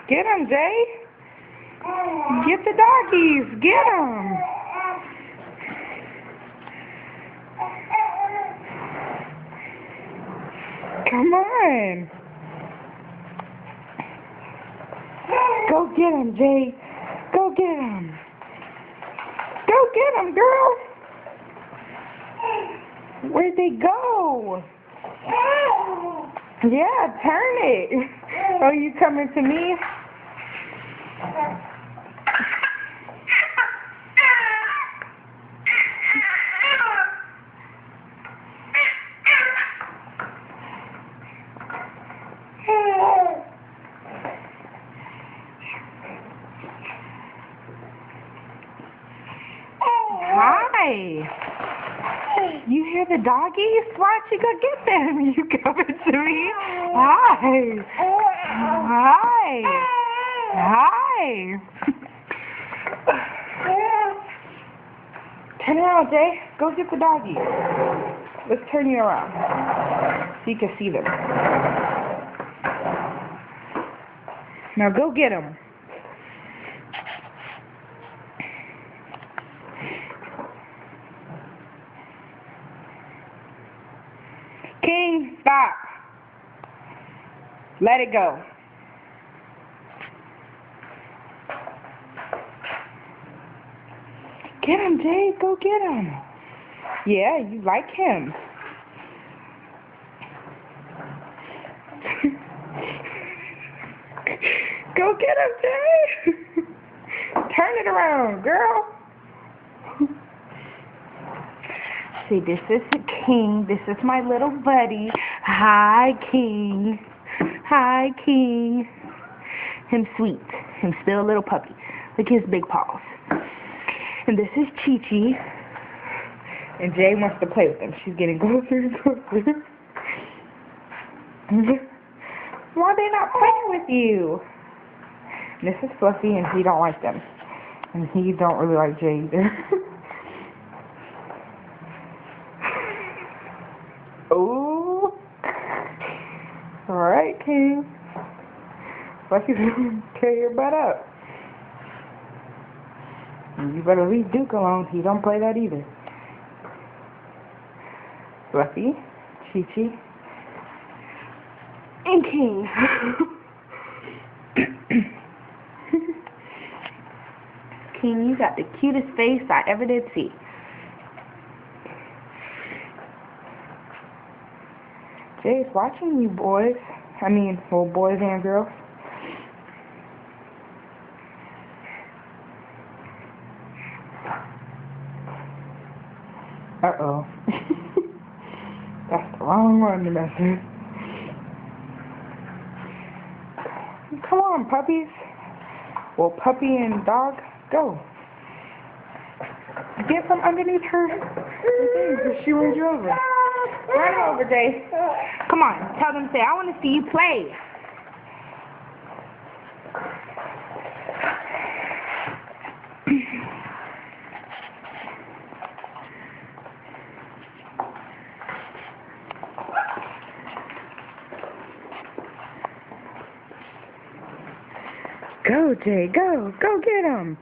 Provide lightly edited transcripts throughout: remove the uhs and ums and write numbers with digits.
Get them, Jay. Get the doggies. Get them. Come on. Go get him, Jay. Go get him. Go get him, girl. Where'd they go? Yeah, turn it. Oh, you coming to me? Hi. You hear the doggies? Why don't you go get them? You coming to me? Hi. Hi. Hi. Turn around, Jay. Go get the doggies. Let's turn you around so you can see them. Now go get them. King, stop. Let it go. Get him, Jay. Go get him. Yeah, you like him. Go get him, Jay. Turn it around, girl. See, this is King. This is my little buddy. Hi, King. Hi, King. Him sweet. Him still a little puppy. Look at his big paws. And this is Chi-Chi. And Jay wants to play with him. She's getting closer and closer. Why are they not playing with you? And this is Fluffy, and he don't like them. And he don't really like Jay either. Oh, all right, King. Fluffy's gonna tear your butt up. And you better leave Duke alone. He don't play that either. Fluffy, Chi-Chi, and King. King, you got the cutest face I ever did see. Jay's watching you boys. I mean, well, boys and girls. Uh-oh. That's the wrong one to mess with. Come on, puppies. Well, puppy and dog, go. Get from underneath her thing because she runs you over. Run over, Jay. Come on, tell them, say, I want to see you play. Go, Jay, go. Go get him.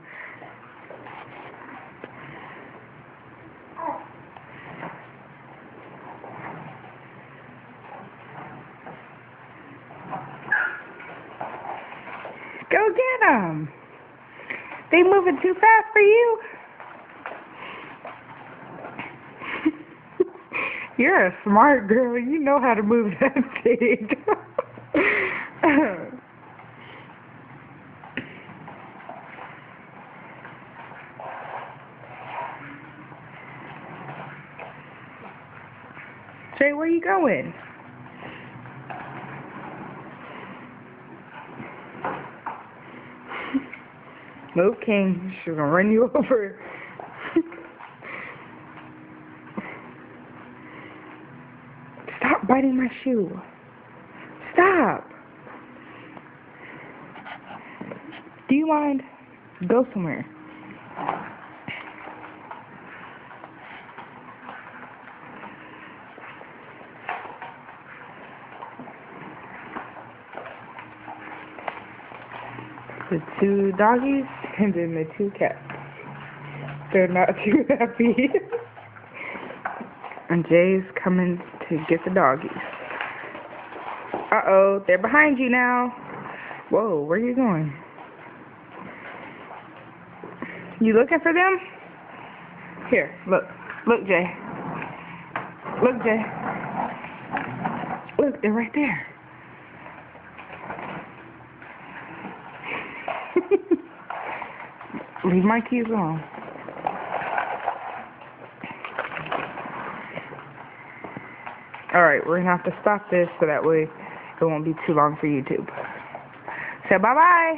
Go get them. They moving too fast for you. You're a smart girl. You know how to move that thing. Jay, where you going? Move, King. She's gonna run you over. Stop biting my shoe. Stop. Do you mind? Go somewhere. The 2 doggies and then the 2 cats. They're not too happy. And Jay's coming to get the doggies. Uh-oh, they're behind you now. Whoa, where are you going? You looking for them? Here, look. Look, Jay. Look, Jay. Look, they're right there. Leave my keys alone. Alright, we're gonna have to stop this so that way it won't be too long for YouTube. So bye-bye.